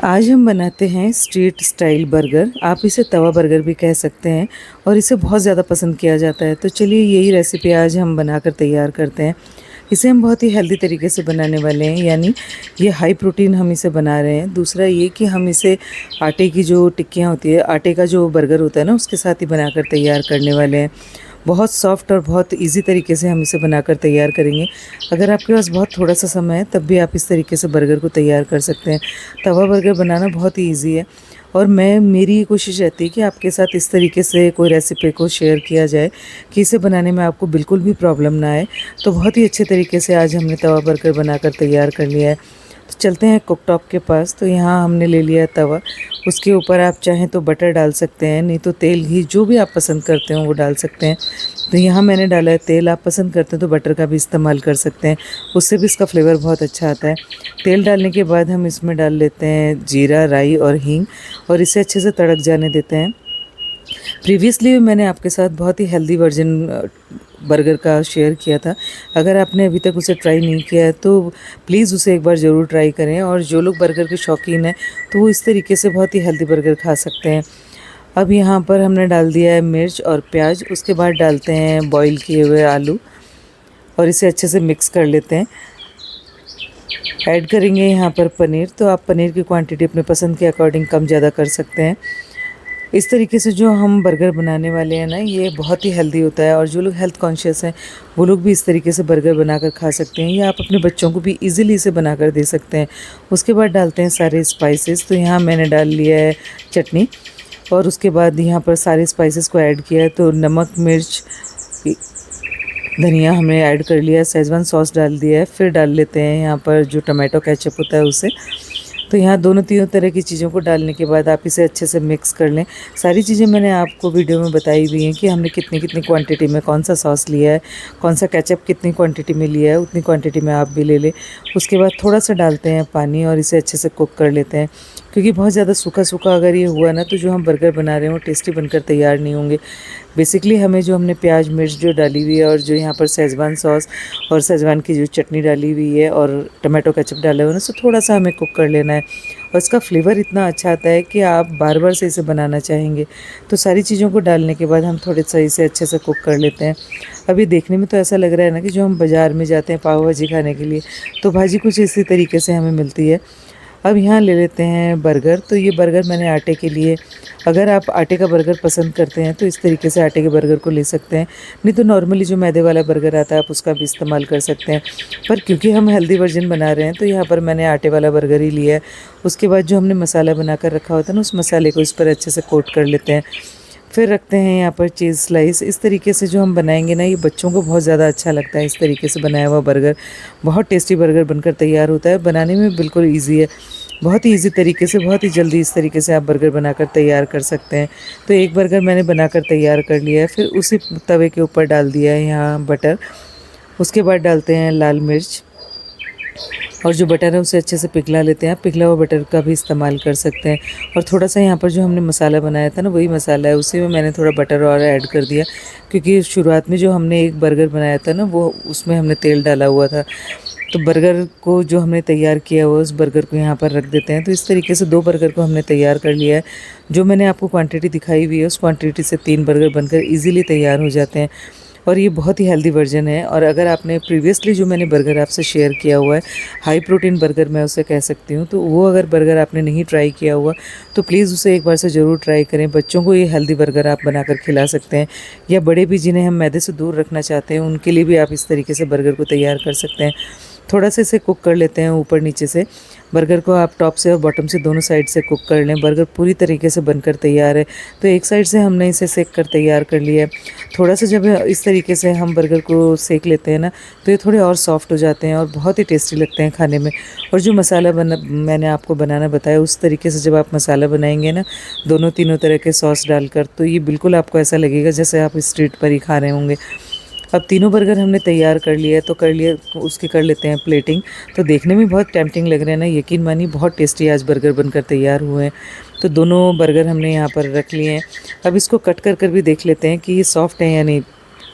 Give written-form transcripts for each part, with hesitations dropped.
आज हम बनाते हैं स्ट्रीट स्टाइल बर्गर। आप इसे तवा बर्गर भी कह सकते हैं और इसे बहुत ज़्यादा पसंद किया जाता है। तो चलिए यही रेसिपी आज हम बनाकर तैयार करते हैं। इसे हम बहुत ही हेल्दी तरीके से बनाने वाले हैं, यानी ये हाई प्रोटीन हम इसे बना रहे हैं। दूसरा ये कि हम इसे आटे की जो टिक्कियाँ होती है, आटे का जो बर्गर होता है ना, उसके साथ ही बनाकर तैयार करने वाले हैं। बहुत सॉफ्ट और बहुत इजी तरीके से हम इसे बनाकर तैयार करेंगे। अगर आपके पास बहुत थोड़ा सा समय है तब भी आप इस तरीके से बर्गर को तैयार कर सकते हैं। तवा बर्गर बनाना बहुत ही ईजी है और मेरी कोशिश रहती है कि आपके साथ इस तरीके से कोई रेसिपी को शेयर किया जाए कि इसे बनाने में आपको बिल्कुल भी प्रॉब्लम ना आए। तो बहुत ही अच्छे तरीके से आज हमने तवा बर्गर बनाकर तैयार कर लिया है। तो चलते हैं कुकटॉप के पास। तो यहाँ हमने ले लिया तवा, उसके ऊपर आप चाहें तो बटर डाल सकते हैं, नहीं तो तेल, घी, जो भी आप पसंद करते हो वो डाल सकते हैं। तो यहाँ मैंने डाला है तेल। आप पसंद करते हैं तो बटर का भी इस्तेमाल कर सकते हैं, उससे भी इसका फ्लेवर बहुत अच्छा आता है। तेल डालने के बाद हम इसमें डाल लेते हैं जीरा, राई और हींग और इसे अच्छे से तड़क जाने देते हैं। प्रीवियसली मैंने आपके साथ बहुत ही हेल्दी वर्जन बर्गर का शेयर किया था। अगर आपने अभी तक उसे ट्राई नहीं किया है तो प्लीज़ उसे एक बार ज़रूर ट्राई करें। और जो लोग बर्गर के शौकीन हैं तो वो इस तरीके से बहुत ही हेल्दी बर्गर खा सकते हैं। अब यहाँ पर हमने डाल दिया है मिर्च और प्याज। उसके बाद डालते हैं बॉईल किए हुए आलू और इसे अच्छे से मिक्स कर लेते हैं। ऐड करेंगे यहाँ पर पनीर। तो आप पनीर की क्वांटिटी अपने पसंद के अकॉर्डिंग कम ज़्यादा कर सकते हैं। इस तरीके से जो हम बर्गर बनाने वाले हैं ना, ये बहुत ही हेल्दी होता है और जो लोग हेल्थ कॉन्शियस हैं वो लोग भी इस तरीके से बर्गर बनाकर खा सकते हैं, या आप अपने बच्चों को भी इजीली इसे बनाकर दे सकते हैं। उसके बाद डालते हैं सारे स्पाइसेस। तो यहाँ मैंने डाल लिया है चटनी और उसके बाद यहाँ पर सारे स्पाइसेस को ऐड किया है। तो नमक, मिर्च, धनिया हमने ऐड कर लिया है, शेजवान सॉस डाल दिया है। फिर डाल लेते हैं यहाँ पर जो टमाटो केचप होता है उसे। तो यहाँ दोनों तीनों तरह की चीज़ों को डालने के बाद आप इसे अच्छे से मिक्स कर लें। सारी चीज़ें मैंने आपको वीडियो में बताई हुई हैं कि हमने कितनी कितनी क्वांटिटी में कौन सा सॉस लिया है, कौन सा केचप कितनी क्वांटिटी में लिया है, उतनी क्वांटिटी में आप भी ले लें। उसके बाद थोड़ा सा डालते हैं पानी और इसे अच्छे से कुक कर लेते हैं, क्योंकि बहुत ज़्यादा सूखा सूखा अगर ये हुआ ना तो जो हम बर्गर बना रहे हैं वो टेस्टी बनकर तैयार नहीं होंगे। बेसिकली हमें जो हमने प्याज, मिर्च जो डाली हुई है और जो यहाँ पर शेजवान सॉस और शेजवान की जो चटनी डाली हुई है और टमाटो केचप डाला हुआ है ना, सो थोड़ा सा हमें कुक कर लेना है और इसका फ्लेवर इतना अच्छा आता है कि आप बार बार से इसे बनाना चाहेंगे। तो सारी चीज़ों को डालने के बाद हम थोड़े सा इसे अच्छे से कुक कर लेते हैं। अभी देखने में तो ऐसा लग रहा है ना कि जो हम बाज़ार में जाते हैं पाव भाजी खाने के लिए, तो भाजी कुछ इसी तरीके से हमें मिलती है। अब यहाँ ले लेते हैं बर्गर। तो ये बर्गर मैंने आटे के लिए, अगर आप आटे का बर्गर पसंद करते हैं तो इस तरीके से आटे के बर्गर को ले सकते हैं, नहीं तो नॉर्मली जो मैदे वाला बर्गर आता है आप उसका भी इस्तेमाल कर सकते हैं। पर क्योंकि हम हेल्दी वर्जन बना रहे हैं तो यहाँ पर मैंने आटे वाला बर्गर ही लिया है। उसके बाद जो हमने मसाला बनाकर रखा होता है ना, उस मसाले को इस पर अच्छे से कोट कर लेते हैं। फिर रखते हैं यहाँ पर चीज़ स्लाइस। इस तरीके से जो हम बनाएंगे ना, ये बच्चों को बहुत ज़्यादा अच्छा लगता है। इस तरीके से बनाया हुआ बर्गर बहुत टेस्टी बर्गर बनकर तैयार होता है। बनाने में बिल्कुल ईजी है, बहुत ही ईजी तरीके से, बहुत ही जल्दी इस तरीके से आप बर्गर बनाकर तैयार कर सकते हैं। तो एक बर्गर मैंने बनाकर तैयार कर लिया है। फिर उसी तवे के ऊपर डाल दिया है यहाँ बटर। उसके बाद डालते हैं लाल मिर्च और जो बटर है उसे अच्छे से पिघला लेते हैं। आप पिघला हुआ बटर का भी इस्तेमाल कर सकते हैं। और थोड़ा सा यहाँ पर जो हमने मसाला बनाया था ना, वही मसाला है, उसी में मैंने थोड़ा बटर और ऐड कर दिया, क्योंकि शुरुआत में जो हमने एक बर्गर बनाया था ना, वो उसमें हमने तेल डाला हुआ था। तो बर्गर को जो हमने तैयार किया हुआ उस बर्गर को यहाँ पर रख देते हैं। तो इस तरीके से 2 बर्गर को हमने तैयार कर लिया है। जो मैंने आपको क्वांटिटी दिखाई हुई है उस क्वांटिटी से 3 बर्गर बनकर इजीली तैयार हो जाते हैं और ये बहुत ही हेल्दी वर्जन है। और अगर आपने प्रीवियसली जो मैंने बर्गर आपसे शेयर किया हुआ है, हाई प्रोटीन बर्गर मैं उसे कह सकती हूँ, तो वो अगर बर्गर आपने नहीं ट्राई किया हुआ तो प्लीज़ उसे एक बार से ज़रूर ट्राई करें। बच्चों को ये हेल्दी बर्गर आप बनाकर खिला सकते हैं, या बड़े भी जिन्हें हम मैदे से दूर रखना चाहते हैं उनके लिए भी आप इस तरीके से बर्गर को तैयार कर सकते हैं। थोड़ा सा इसे कुक कर लेते हैं ऊपर नीचे से। बर्गर को आप टॉप से और बॉटम से दोनों साइड से कुक कर लें। बर्गर पूरी तरीके से बनकर तैयार है। तो एक साइड से हमने इसे सेक कर तैयार कर लिया है। थोड़ा सा जब इस तरीके से हम बर्गर को सेक लेते हैं ना, तो ये थोड़े और सॉफ्ट हो जाते हैं और बहुत ही टेस्टी लगते हैं खाने में। और जो मसाला मैंने आपको बनाना बताया, उस तरीके से जब आप मसाला बनाएंगे ना, दोनों तीनों तरह के सॉस डालकर, तो ये बिल्कुल आपको ऐसा लगेगा जैसे आप स्ट्रीट पर ही खा रहे होंगे। अब तीनों बर्गर हमने तैयार कर लिया है, तो उसकी कर लेते हैं प्लेटिंग। तो देखने में बहुत टेम्पटिंग लग रहे हैं ना, यकीन मानिए बहुत टेस्टी आज बर्गर बनकर तैयार हुए हैं। तो दोनों बर्गर हमने यहाँ पर रख लिए हैं। अब इसको कट कर भी देख लेते हैं कि ये सॉफ्ट है या नहीं।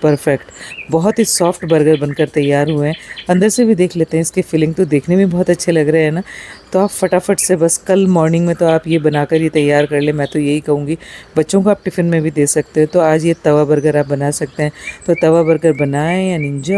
परफेक्ट, बहुत ही सॉफ्ट बर्गर बनकर तैयार हुए हैं। अंदर से भी देख लेते हैं, इसकी फिलिंग तो देखने में बहुत अच्छे लग रहे हैं ना। तो आप फटाफट से बस कल मॉर्निंग में तो आप ये बनाकर ही तैयार कर लें, मैं तो यही कहूँगी। बच्चों को आप टिफ़िन में भी दे सकते हो, तो आज ये तवा बर्गर आप बना सकते हैं। तो तवा बर्गर बनाएं एंड एंजॉय।